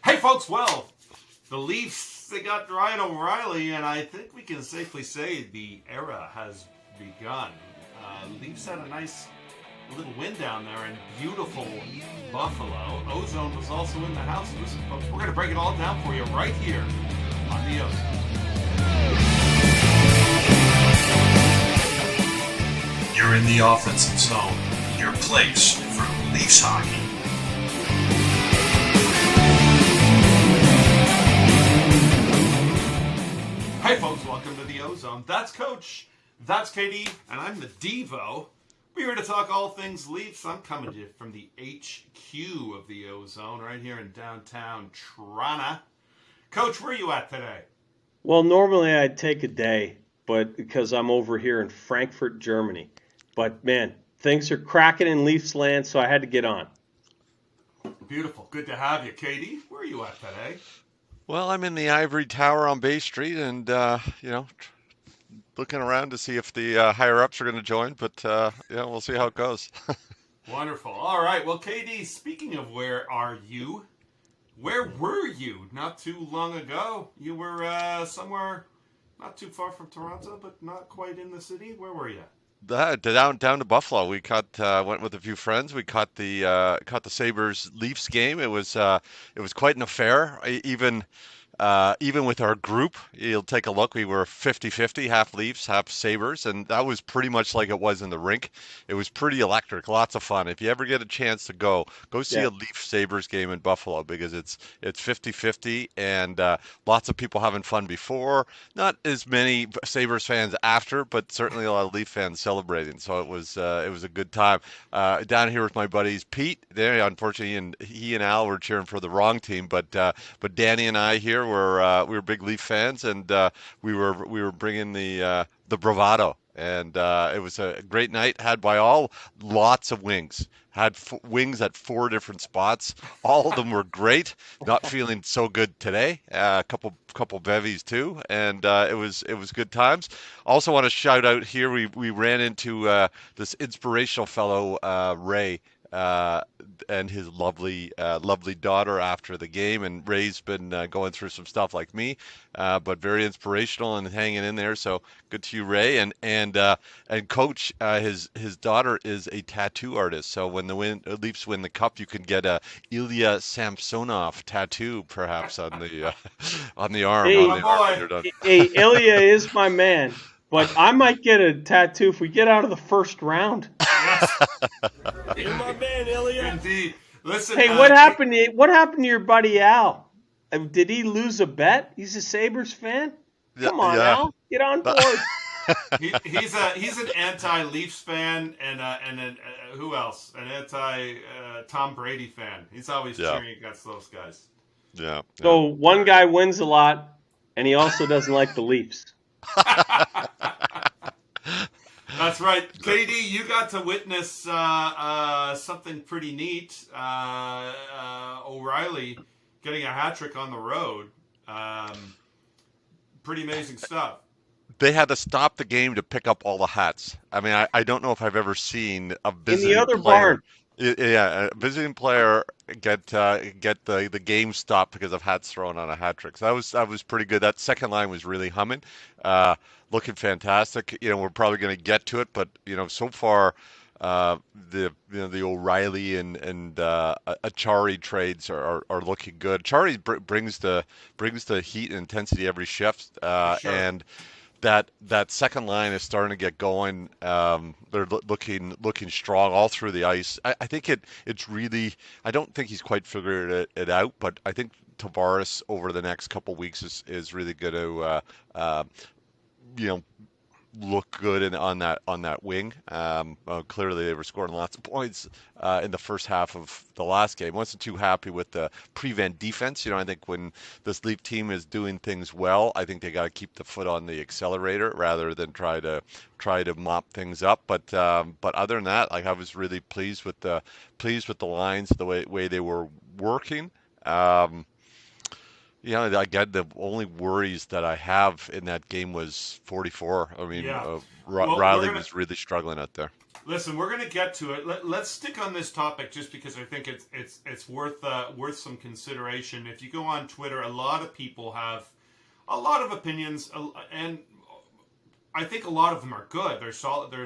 Hey, folks, well, the Leafs, they got Ryan O'Reilly, and I think we can safely say the era has begun. Leafs had a nice little win down there in beautiful Buffalo. OZone was also in the house. Listen, folks, we're going to break it all down for you right here on the OZone. You're in the offensive zone, your place for Leafs hockey. Hey folks, welcome to the OZone. That's Coach, that's KD, and I'm the Devo. We're here to talk all things Leafs. I'm coming to you from the HQ of the OZone right here in downtown Toronto. Coach, where are you at today? Well, normally I'd take a day, but because I'm over here in Frankfurt, Germany. But man, things are cracking in Leafs land, so I had to get on. Beautiful. Good to have you. KD, where are you at today? Well, I'm in the Ivory Tower on Bay Street and, looking around to see if the higher ups are going to join, but, we'll see how it goes. Wonderful. All right. Well, KD, speaking of where are you, where were you not too long ago? You were somewhere not too far from Toronto, but not quite in the city. Where were you? Down to Buffalo. We went with a few friends. We caught the Sabres Leafs game. It was quite an affair. Even with our group, you'll take a look. We were 50-50, half Leafs, half Sabres, and that was pretty much like it was in the rink. It was pretty electric, lots of fun. If you ever get a chance to go see a Leafs Sabres game in Buffalo because it's 50-50 and lots of people having fun before. Not as many Sabres fans after, but certainly a lot of Leaf fans celebrating. So it was a good time. Down here with my buddies Pete. There, unfortunately, and he and Al were cheering for the wrong team, but Danny and I here we were big Leaf fans, and we were bringing the bravado, and it was a great night. Had by all lots of wings. Had wings at 4 different spots. All of them were great. Not feeling so good today. A couple bevies too, and it was good times. Also want to shout out here. We ran into this inspirational fellow Ray. And his lovely daughter after the game. And Ray's been going through some stuff like me, but very inspirational and hanging in there. So good to you, Ray. And Coach, his daughter is a tattoo artist. So when the Leafs win the cup, you can get a Ilya Samsonov tattoo, perhaps on the arm. Hey, on the arm when you're done. Hey, Ilya is my man, but I might get a tattoo if we get out of the first round. You're my man, Ilya. Indeed. Listen. Hey, what happened to your buddy Al? Did he lose a bet? He's a Sabres fan. Come on, Yeah. Al, get on board. He's an anti-Leafs fan, and who else? An anti-Tom Brady fan. He's always cheering against those guys. Yeah. So one guy wins a lot, and he also doesn't like the Leafs. That's right. KD, you got to witness something pretty neat. O'Reilly getting a hat-trick on the road. Pretty amazing stuff. They had to stop the game to pick up all the hats. I mean, I don't know if I've ever seen a visiting In the other player. barn. Yeah, a visiting player get the game stopped because of hats thrown on a hat trick. So that was pretty good. That second line was really humming, looking fantastic. We're probably going to get to it, but so far the O'Reilly and Achari trades are looking good. Achari brings the heat and intensity every shift, Sure. and that second line is starting to get going. They're looking strong all through the ice. I think it's really. I don't think he's quite figured it out, but I think Tavares over the next couple weeks is really going to look good on that wing. Clearly, they were scoring lots of points in the first half of the last game. Wasn't too happy with the prevent defense. I think when this Leaf team is doing things well, I think they got to keep the foot on the accelerator rather than try to mop things up. But other than that, I was really pleased with the lines, the way they were working. Again, the only worries that I have in that game was 44. I mean, Yeah. Rielly was really struggling out there. Listen, we're going to get to it. Let's stick on this topic just because I think it's worth some consideration. If you go on Twitter, a lot of people have a lot of opinions, and I think a lot of them are good. They're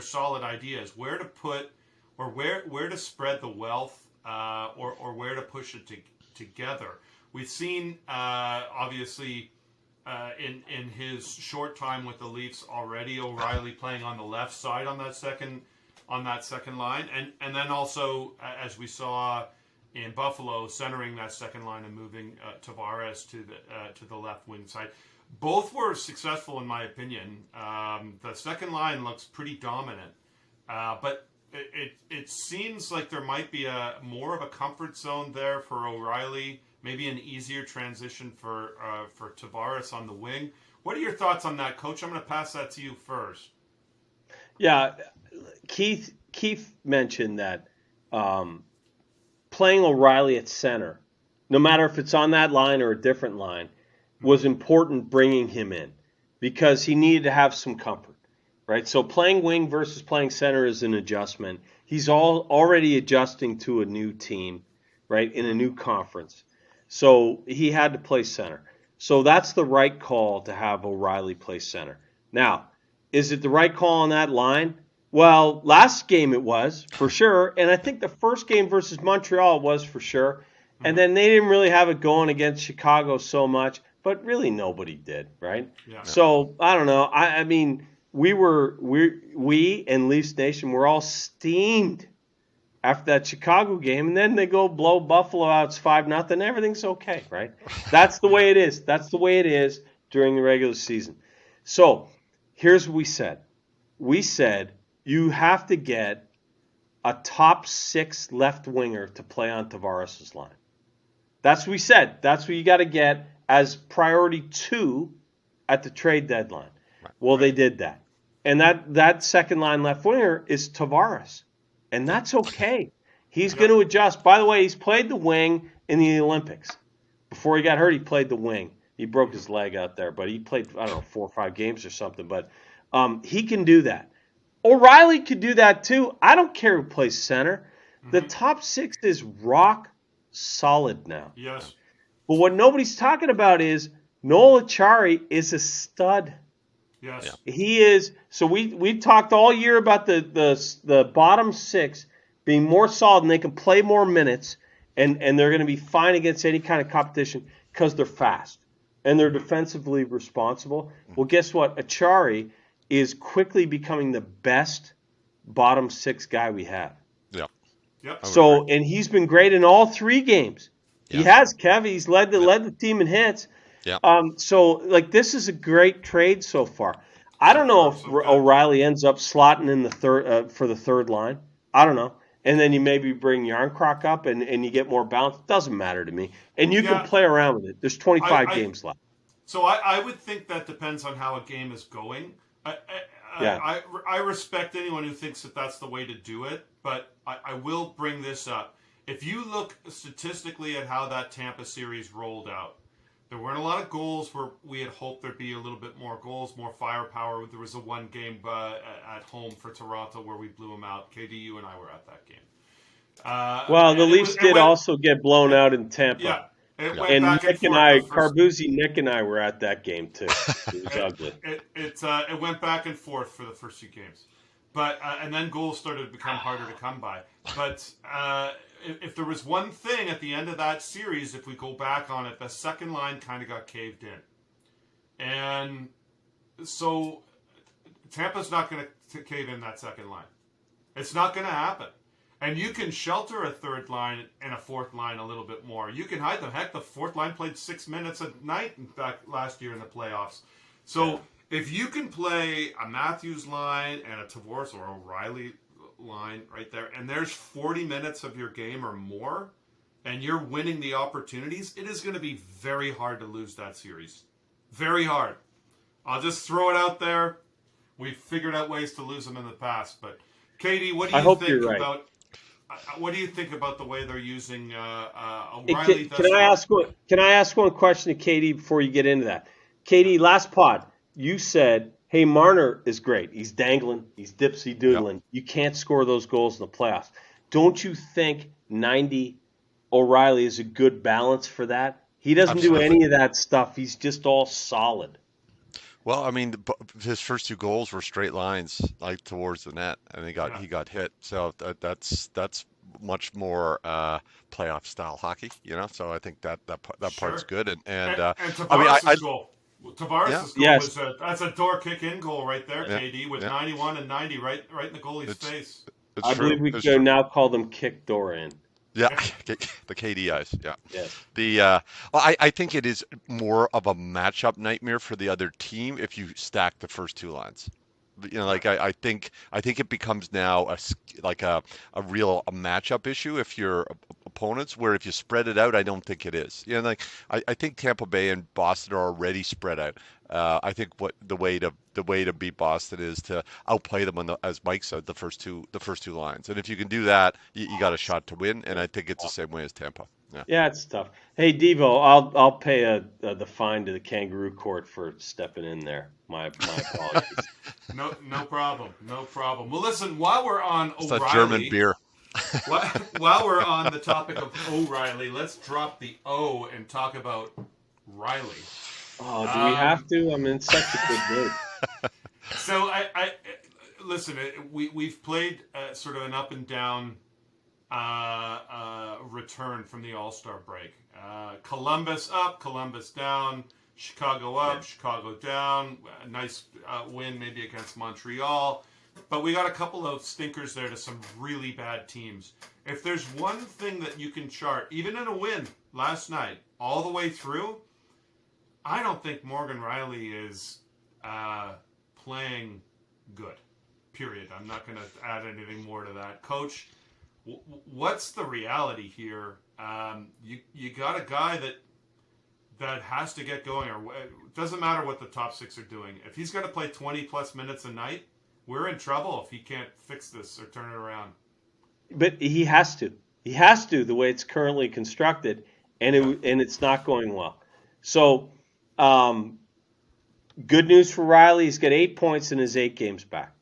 solid ideas. Where to put, or where to spread the wealth, or where to push it together. We've seen obviously in his short time with the Leafs already, O'Reilly playing on the left side on that second line, and then also as we saw in Buffalo, centering that second line and moving Tavares to the left wing side. Both were successful in my opinion. The second line looks pretty dominant, but it seems like there might be more of a comfort zone there for O'Reilly. Maybe an easier transition for Tavares on the wing. What are your thoughts on that, Coach? I'm going to pass that to you first. Yeah, Keith mentioned that playing O'Reilly at center, no matter if it's on that line or a different line, was important bringing him in because he needed to have some comfort, right? So playing wing versus playing center is an adjustment. He's already adjusting to a new team, right, in a new conference. So he had to play center. So that's the right call to have O'Reilly play center. Now, is it the right call on that line? Well, last game it was, for sure. And I think the first game versus Montreal was for sure. And then they didn't really have it going against Chicago so much. But really nobody did, right? Yeah. So, I don't know. I mean, we and Leafs Nation were all steamed after that Chicago game, and then they go blow Buffalo out. It's 5-0. Everything's okay, right? That's the way it is. That's the way it is during the regular season. So here's what we said. We said you have to get a top 6 left winger to play on Tavares' line. That's what we said. That's what you got to get as priority 2 at the trade deadline. Right. Well, they did that. And that second line left winger is Tavares. And that's okay. He's going to adjust. By the way, he's played the wing in the Olympics. Before he got hurt, he played the wing. He broke his leg out there, but he played, 4 or 5 games or something. But he can do that. O'Reilly could do that too. I don't care who plays center. Mm-hmm. The top 6 is rock solid now. Yes. But what nobody's talking about is Noel Acciari is a stud. Yes. He is. So we talked all year about the bottom 6 being more solid and they can play more minutes and they're going to be fine against any kind of competition because they're fast and they're defensively responsible. Well, guess what? Acciari is quickly becoming the best bottom 6 guy we have. Yeah. Yep. So, and he's been great in all 3 games. Yeah. He has, Kev. He's led the team in hits. Yeah. So, this is a great trade so far. I don't know if O'Reilly ends up slotting in the third for the third line. I don't know. And then you maybe bring Yarncroc up and you get more balance. Doesn't matter to me. And you can play around with it. There's 25 games left. So I would think that depends on how a game is going. I respect anyone who thinks that that's the way to do it, but I will bring this up. If you look statistically at how that Tampa series rolled out, there weren't a lot of goals where we had hoped there'd be a little bit more goals, more firepower. There was a one game at home for Toronto where we blew them out. KD, you and I were at that game. The Leafs did also get blown out in Tampa. Yeah. And Nick and I, Carbuzzi, Nick and I were at that game too. It was ugly. It went back and forth for the first 2 games. But and then goals started to become harder to come by. But if there was one thing at the end of that series, if we go back on it, the second line kind of got caved in. And so Tampa's not going to cave in that second line. It's not going to happen. And you can shelter a third line and a fourth line a little bit more. You can hide them. Heck, the fourth line played 6 minutes a night back last year in the playoffs. So if you can play a Matthews line and a Tavares or O'Reilly line right there, and there's 40 minutes of your game or more, and you're winning the opportunities, it is going to be very hard to lose that series. Very hard. I'll just throw it out there. We've figured out ways to lose them in the past. But, Katie, what do you think about... What do you think about the way they're using O'Reilly? Can I ask one question to Katie before you get into that? Katie, last pod, you said, Hey, Marner is great. He's dangling. He's dipsy Yep. doodling. You can't score those goals in the playoffs. Don't you think 90 O'Reilly is a good balance for that? He doesn't do Absolutely. any of that stuff. He's just all solid. Well, I mean, his first two goals were straight lines, like towards the net, and Yeah, he got hit. So that's much more playoff style hockey, you know. So I think that part's sure. good. And And I mean, Tavares' I goal. yeah, Tavares' goal Yes. was that's a door kick in goal right there, yeah, KD, with yeah. 91 and 90 right in the goalie's It's face. it's I true. believe we It's can true. now call them kick door in. Yeah, the KDIs. Yeah. Yes. Well, I think it is more of a matchup nightmare for the other team if you stack the first two lines. You know, Yeah, like I think it becomes now like a real a matchup issue if your opponents. Where if you spread it out, I don't think it is. You know, like I think Tampa Bay and Boston are already spread out. I think what the way to beat Boston is to outplay them on as Mike said, the first two lines. And if you can do that, you got a shot to win. And I think it's the same way as Tampa. Yeah. Yeah, it's tough. Hey, Devo, I'll pay the fine to the kangaroo court for stepping in there. My apologies. no problem, no problem. Well, listen, while we're on It's a German O'Reilly, beer. while we're on the topic of O'Reilly, let's drop the O and talk about Riley. Oh, do we have to? I'm in such a good mood. So I listen. We've played sort of an up and down return from the All-Star break. Columbus up, Columbus down. Chicago up, Chicago down. A nice win maybe against Montreal. But we got a couple of stinkers there to some really bad teams. If there's one thing that you can chart, even in a win last night, all the way through, I don't think Morgan Riley is playing good. Period. I'm not going to add anything more to that. Coach, what's the reality here? You got a guy that has to get going, or it doesn't matter what the top six are doing. If he's going to play 20 plus minutes a night, we're in trouble if he can't fix this or turn it around. But he has to. He has to the way it's currently constructed, and it's not going well. So, good news for Riley. He's got 8 points in his 8 games back,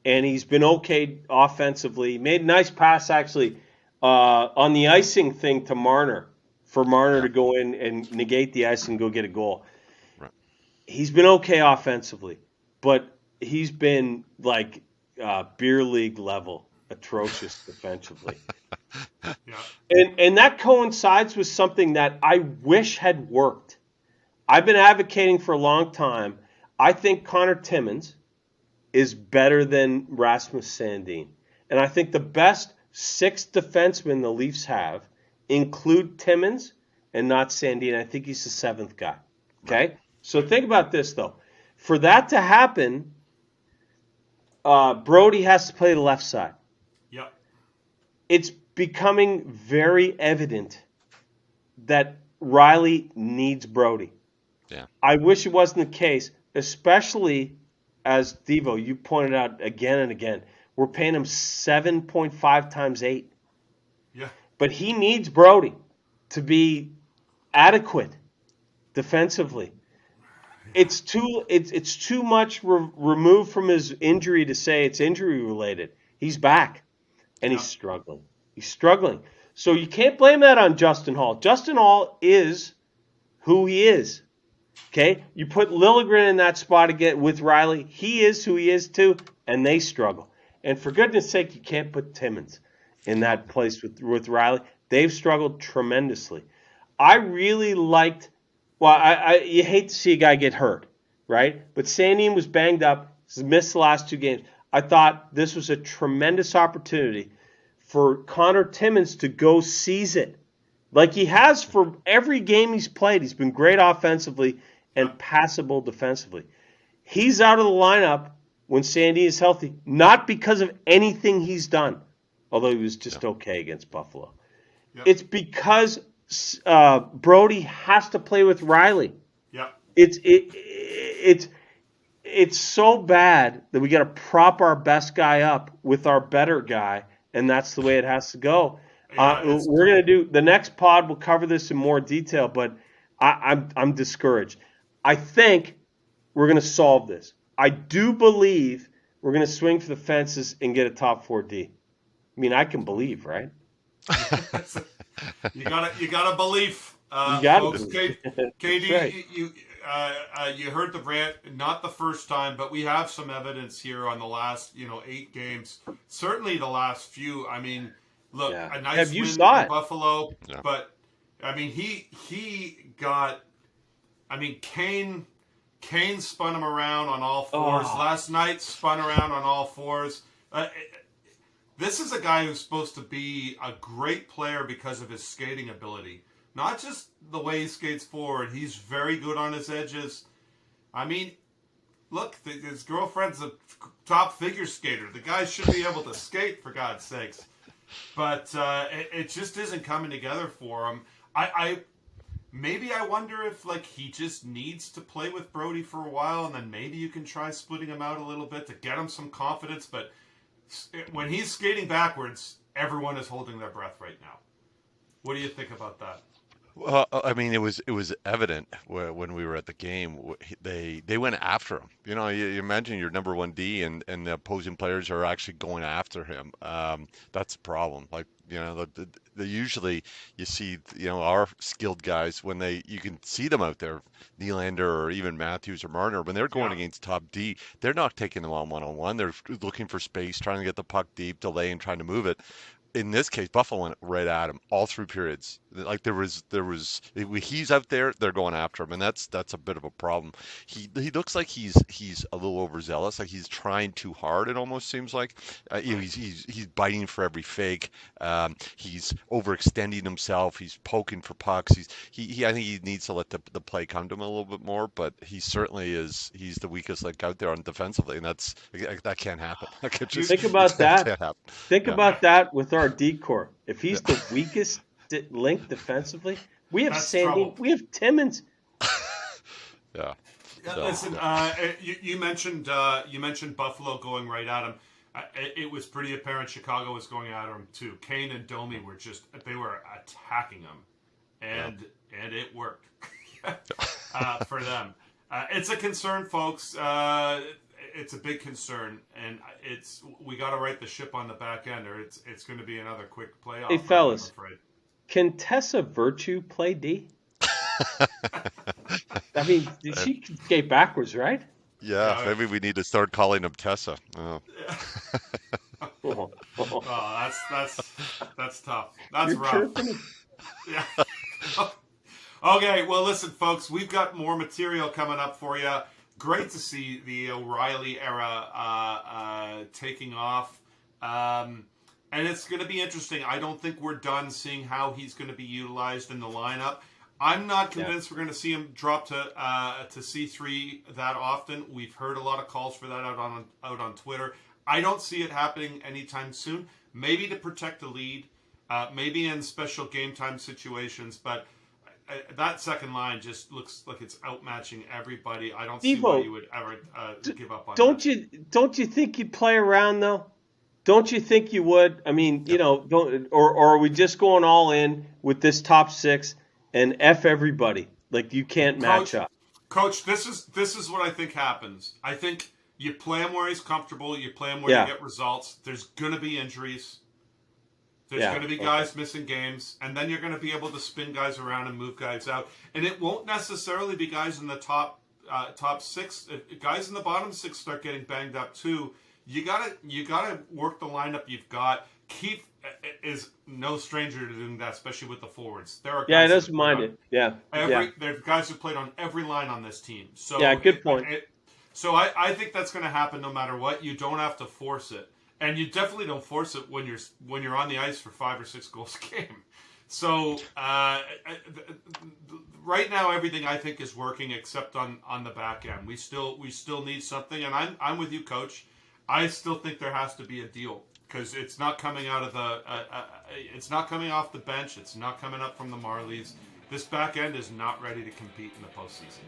and he's been okay offensively. He made a nice pass actually on the icing thing to Marner for Marner to go in and negate the ice and go get a goal. Right. He's been okay offensively, but he's been like beer league level atrocious defensively. Yeah. And that coincides with something that I wish had worked. I've been advocating for a long time. I think Connor Timmins is better than Rasmus Sandin. And I think the best 6 defensemen the Leafs have include Timmins and not Sandin. I think he's the 7th guy. Okay? So think about this, though. For that to happen, Brody has to play the left side. Yep. It's becoming very evident that Riley needs Brody. Yeah. I wish it wasn't the case, especially as Devo, you pointed out again and again. We're paying him 7.5 times 8. Yeah. But he needs Brody to be adequate defensively. It's too much removed from his injury to say it's injury related. He's back, and he's struggling. He's struggling. So you can't blame that on Justin Hall. Justin Hall is who he is. Okay? You put Liljegren in that spot again with Riley. He is who he is too, and they struggle. And for goodness sake, you can't put Timmins in that place with Riley. They've struggled tremendously. I really liked. Well, you hate to see a guy get hurt, right? But Sandin was banged up. He's missed the last 2 games. I thought this was a tremendous opportunity for Connor Timmins to go seize it. Like he has for every game he's played. He's been great offensively and passable defensively. He's out of the lineup when Sandin is healthy, not because of anything he's done, although he was just okay against Buffalo. Yep. It's because Brody has to play with Riley. Yeah. It's so bad that we got to prop our best guy up with our better guy, and that's the way it has to go. We're going to do the next pod. We'll cover this in more detail, but I'm discouraged. I think we're going to solve this. I do believe we're going to swing for the fences and get a top 4D. I mean, I can believe, right? You got a belief, You got folks. it. That's Katie, right. you heard the rant, not the first time, but we have some evidence here on the last 8 games. Certainly the last few. I mean, look, Yeah. a nice Have you win saw in it? Buffalo, Yeah. but I mean he got. I mean Kane spun him around on all fours. Oh. Last night spun around on all fours. This is a guy who's supposed to be a great player because of his skating ability. Not just the way he skates forward. He's very good on his edges. I mean, look, his girlfriend's a top figure skater. The guy should be able to skate, for God's sakes. But it just isn't coming together for him. Maybe I wonder if he just needs to play with Brody for a while, and then maybe you can try splitting him out a little bit to get him some confidence. But when he's skating backwards, everyone is holding their breath right now. What do you think about that? Well, I mean, it was evident when we were at the game. They went after him. You imagine your number one D and the opposing players are actually going after him. That's the problem. The usually you see our skilled guys when you can see them out there, Nylander or even Matthews or Marner when they're going against top D, they're not taking them on one-on-one. They're looking for space, trying to get the puck deep, delaying, trying to move it. In this case, Buffalo went right at him all through periods. Like he's out there, they're going after him, and that's a bit of a problem. He looks like he's a little overzealous, like he's trying too hard. It almost seems like he's biting for every fake. He's overextending himself. He's poking for pucks. I think he needs to let the play come to him a little bit more. But he certainly is. He's the weakest link out there on defensively, and that can't happen. Think about that. Can't happen. Think about that with our D-core. If he's the weakest link defensively, we have Sandy, we have Timmins. Yeah. Listen, you mentioned Buffalo going right at him. It was pretty apparent Chicago was going at him too. Kane and Domi were attacking him, and it worked for them. It's a concern, folks. It's a big concern, and we got to right the ship on the back end, or it's going to be another quick playoff. Hey, fellas, can Tessa Virtue play D? I mean, did she skate backwards, right? Yeah, maybe we need to start calling him Tessa. Oh. That's tough. That's rough. Yeah. Okay, well, listen, folks, we've got more material coming up for you. Great to see the OReilly era taking off. And it's going to be interesting. I don't think we're done seeing how he's going to be utilized in the lineup. I'm not convinced we're going to see him drop to C3 that often. We've heard a lot of calls for that out on Twitter. I don't see it happening anytime soon. Maybe to protect the lead, maybe in special game time situations, but that second line just looks like it's outmatching everybody. I don't see why you would ever give up on that. Don't you think you'd play around though? Don't you think you would? I mean, or are we just going all in with this top six and F everybody? Like you can't match up. Coach, this is what I think happens. I think you play him where he's comfortable. You play him where you get results. There's going to be injuries. There's going to be guys missing games, and then you're going to be able to spin guys around and move guys out. And it won't necessarily be guys in the top six. If guys in the bottom six start getting banged up too, you gotta work the lineup you've got. Keith is no stranger to doing that, especially with the forwards. There are guys he doesn't mind it. Yeah, there are guys who played on every line on this team. So good point. So I think that's going to happen no matter what. You don't have to force it. And you definitely don't force it when you're on the ice for 5 or 6 goals a game. So right now, everything I think is working except on the back end. We still need something, and I'm with you, Coach. I still think there has to be a deal because it's not coming out of it's not coming off the bench. It's not coming up from the Marlies. This back end is not ready to compete in the postseason.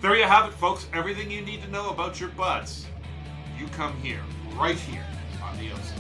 There you have it, folks. Everything you need to know about your Buds. You come here, right here on the OZone.